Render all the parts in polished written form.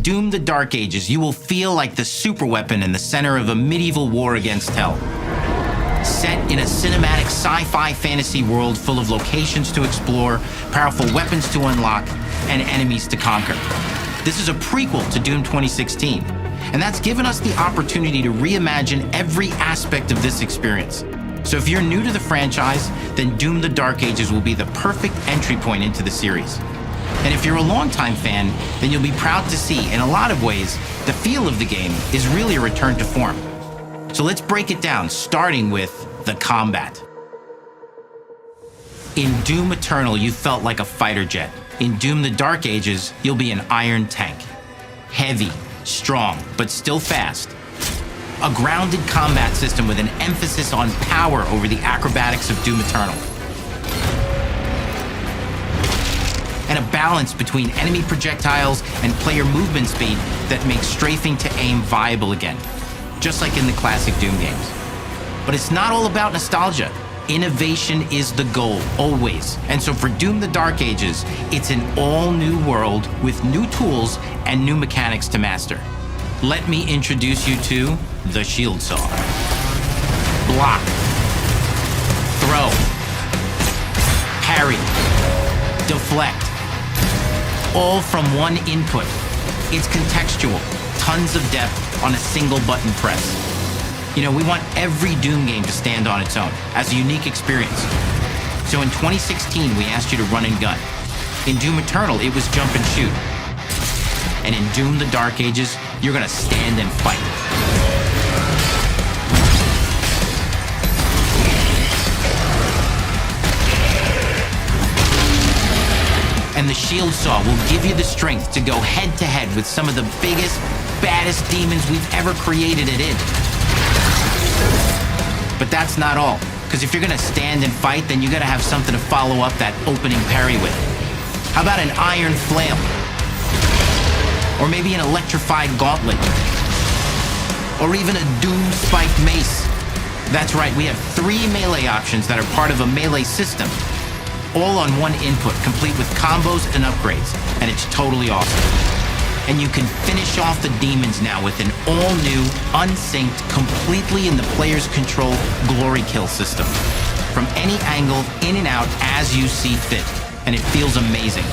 Doom: The Dark Ages, you will feel like the superweapon in the center of a medieval war against hell. Set in a cinematic sci-fi fantasy world full of locations to explore, powerful weapons to unlock, and enemies to conquer. This is a prequel to Doom 2016, and that's given us the opportunity to reimagine every aspect of this experience. So if you're new to the franchise, then Doom: The Dark Ages will be the perfect entry point into the series. And if you're a longtime fan, then you'll be proud to see, in a lot of ways, the feel of the game is really a return to form. So let's break it down, starting with the combat. In Doom Eternal, you felt like a fighter jet. In Doom: The Dark Ages, you'll be an iron tank. Heavy, strong, but still fast. A grounded combat system with an emphasis on power over the acrobatics of Doom Eternal. And a balance between enemy projectiles and player movement speed that makes strafing to aim viable again, just like in the classic Doom games. But it's not all about nostalgia. Innovation is the goal, always. And so for Doom: The Dark Ages, it's an all-new world with new tools and new mechanics to master. Let me introduce you to the Shield Saw. Block. Throw. Parry. Deflect. All from one input. It's contextual, tons of depth on a single button press. You know, we want every Doom game to stand on its own as a unique experience. So in 2016, we asked you to run and gun. In Doom Eternal, it was jump and shoot. And in Doom: The Dark Ages, you're gonna stand and fight. And the Shield Saw will give you the strength to go head-to-head with some of the biggest, baddest demons we've ever created at id. But that's not all, because if you're gonna stand and fight, then you gotta have something to follow up that opening parry with. How about an iron flail? Or maybe an electrified gauntlet? Or even a doom-spiked mace? That's right, we have 3 melee options that are part of a melee system, all on one input, complete with combos and upgrades, and it's totally awesome. And you can finish off the demons now with an all-new, unsynced, completely in the player's control glory kill system. From any angle, in and out, as you see fit, and it feels amazing.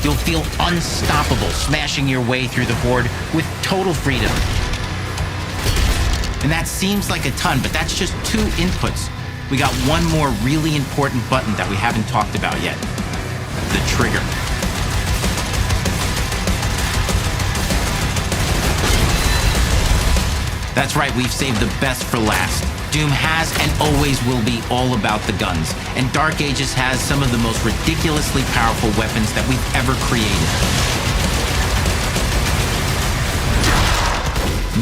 You'll feel unstoppable, smashing your way through the horde with total freedom. And that seems like a ton, but that's just 2 inputs. We got one more really important button that we haven't talked about yet. The trigger. That's right, we've saved the best for last. Doom has and always will be all about the guns, and Dark Ages has some of the most ridiculously powerful weapons that we've ever created.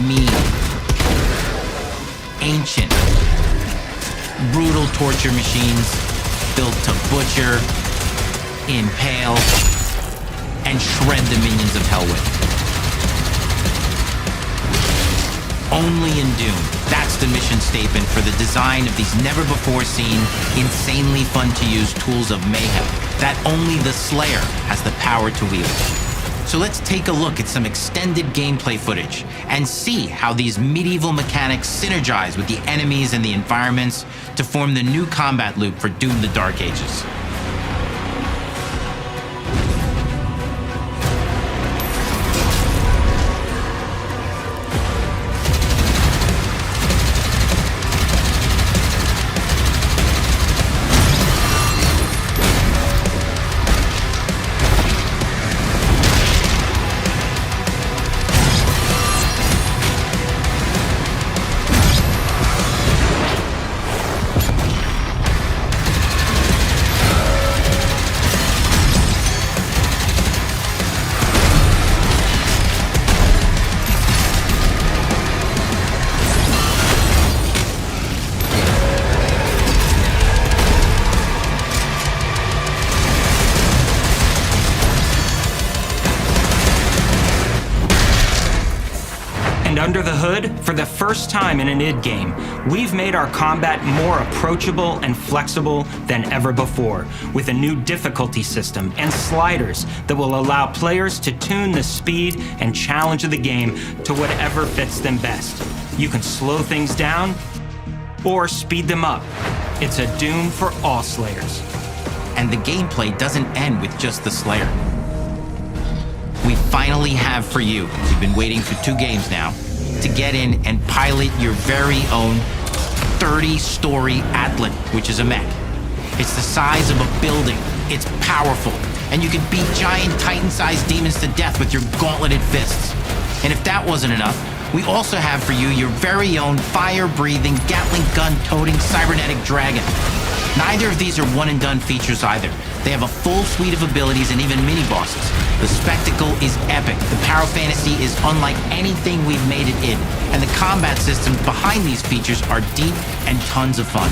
Mean. Ancient. Brutal torture machines built to butcher, impale, and shred the minions of hell with. Only in Doom, that's the mission statement for the design of these never-before-seen, insanely fun-to-use tools of mayhem that only the Slayer has the power to wield. So let's take a look at some extended gameplay footage and see how these medieval mechanics synergize with the enemies and the environments to form the new combat loop for Doom: The Dark Ages. under the hood, for the first time in an id game, we've made our combat more approachable and flexible than ever before, with a new difficulty system and sliders that will allow players to tune the speed and challenge of the game to whatever fits them best. You can slow things down or speed them up. It's a Doom for all Slayers. And the gameplay doesn't end with just the Slayer. We finally have for you, you've been waiting for 2 games now, to get in and pilot your very own 30-story Atlan, which is a mech. It's the size of a building, it's powerful, and you can beat giant Titan-sized demons to death with your gauntleted fists. And if that wasn't enough, we also have for you your very own fire-breathing, Gatling gun-toting cybernetic dragon. Neither of these are one-and-done features either. They have a full suite of abilities and even mini-bosses. The spectacle is epic. The power fantasy is unlike anything we've made it in. And the combat systems behind these features are deep and tons of fun.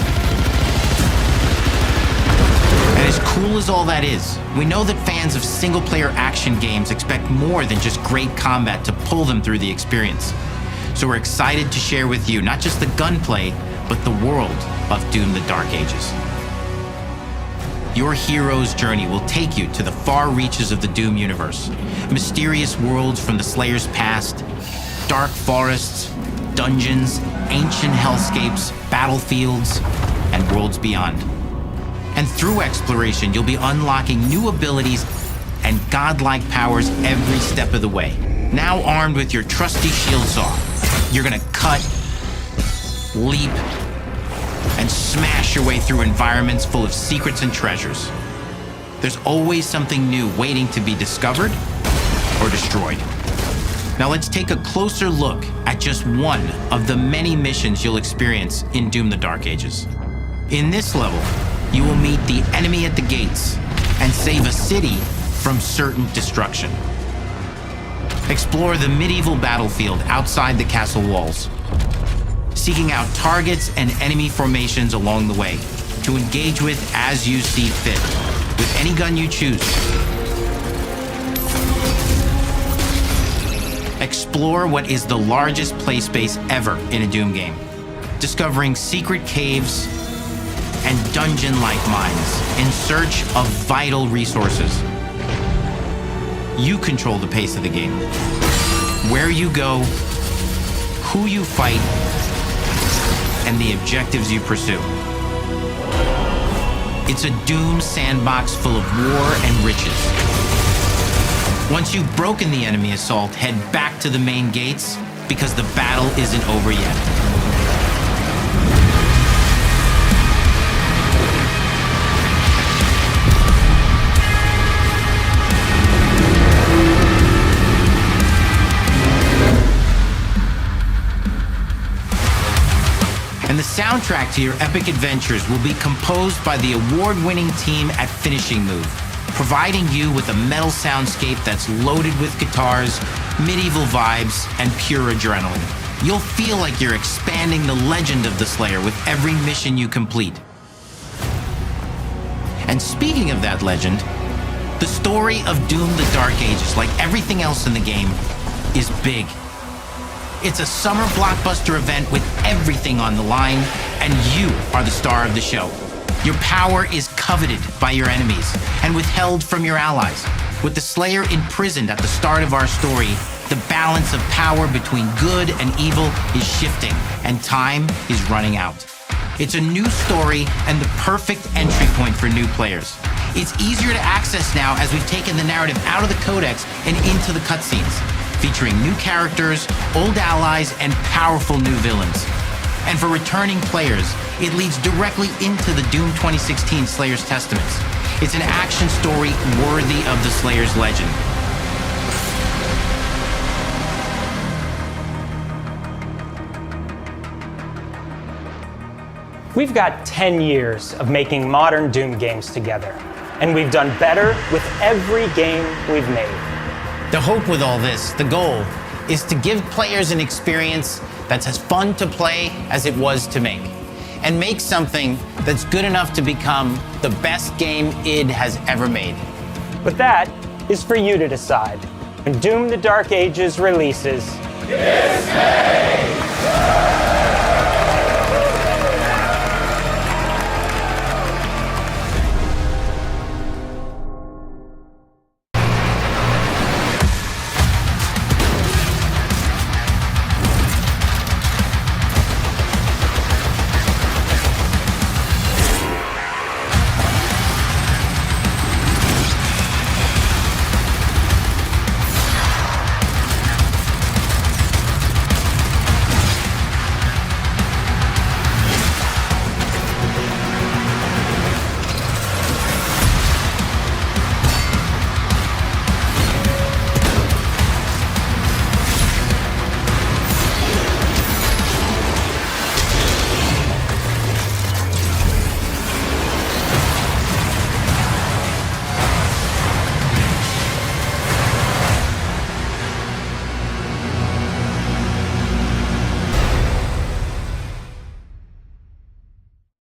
And as cool as all that is, we know that fans of single-player action games expect more than just great combat to pull them through the experience. So we're excited to share with you not just the gunplay, but the world of Doom: The Dark Ages. Your hero's journey will take you to the far reaches of the Doom universe. Mysterious worlds from the Slayer's past, dark forests, dungeons, ancient hellscapes, battlefields, and worlds beyond. And through exploration, you'll be unlocking new abilities and godlike powers every step of the way. Now armed with your trusty shield saw, you're gonna cut, leap, and smash your way through environments full of secrets and treasures. There's always something new waiting to be discovered or destroyed. Now let's take a closer look at just one of the many missions you'll experience in Doom: The Dark Ages. In this level, you will meet the enemy at the gates and save a city from certain destruction. Explore the medieval battlefield outside the castle walls, seeking out targets and enemy formations along the way to engage with as you see fit, with any gun you choose. Explore what is the largest play space ever in a Doom game, discovering secret caves and dungeon-like mines in search of vital resources. You control the pace of the game, where you go, who you fight, and the objectives you pursue. It's a Doom sandbox full of war and riches. Once you've broken the enemy assault, head back to the main gates, because the battle isn't over yet. And the soundtrack to your epic adventures will be composed by the award-winning team at Finishing Move, providing you with a metal soundscape that's loaded with guitars, medieval vibes, and pure adrenaline. You'll feel like you're expanding the legend of the Slayer with every mission you complete. And speaking of that legend, the story of Doom: The Dark Ages, like everything else in the game, is big. It's a summer blockbuster event with everything on the line, and you are the star of the show. Your power is coveted by your enemies and withheld from your allies. With the Slayer imprisoned at the start of our story, the balance of power between good and evil is shifting, and time is running out. It's a new story and the perfect entry point for new players. It's easier to access now as we've taken the narrative out of the codex and into the cutscenes, featuring new characters, old allies, and powerful new villains. And for returning players, it leads directly into the Doom 2016 Slayer's Testaments. It's an action story worthy of the Slayer's legend. We've got 10 years of making modern Doom games together, and we've done better with every game we've made. The hope with all this, the goal, is to give players an experience that's as fun to play as it was to make, and make something that's good enough to become the best game id has ever made. But that is for you to decide. When Doom: The Dark Ages releases, Dismay!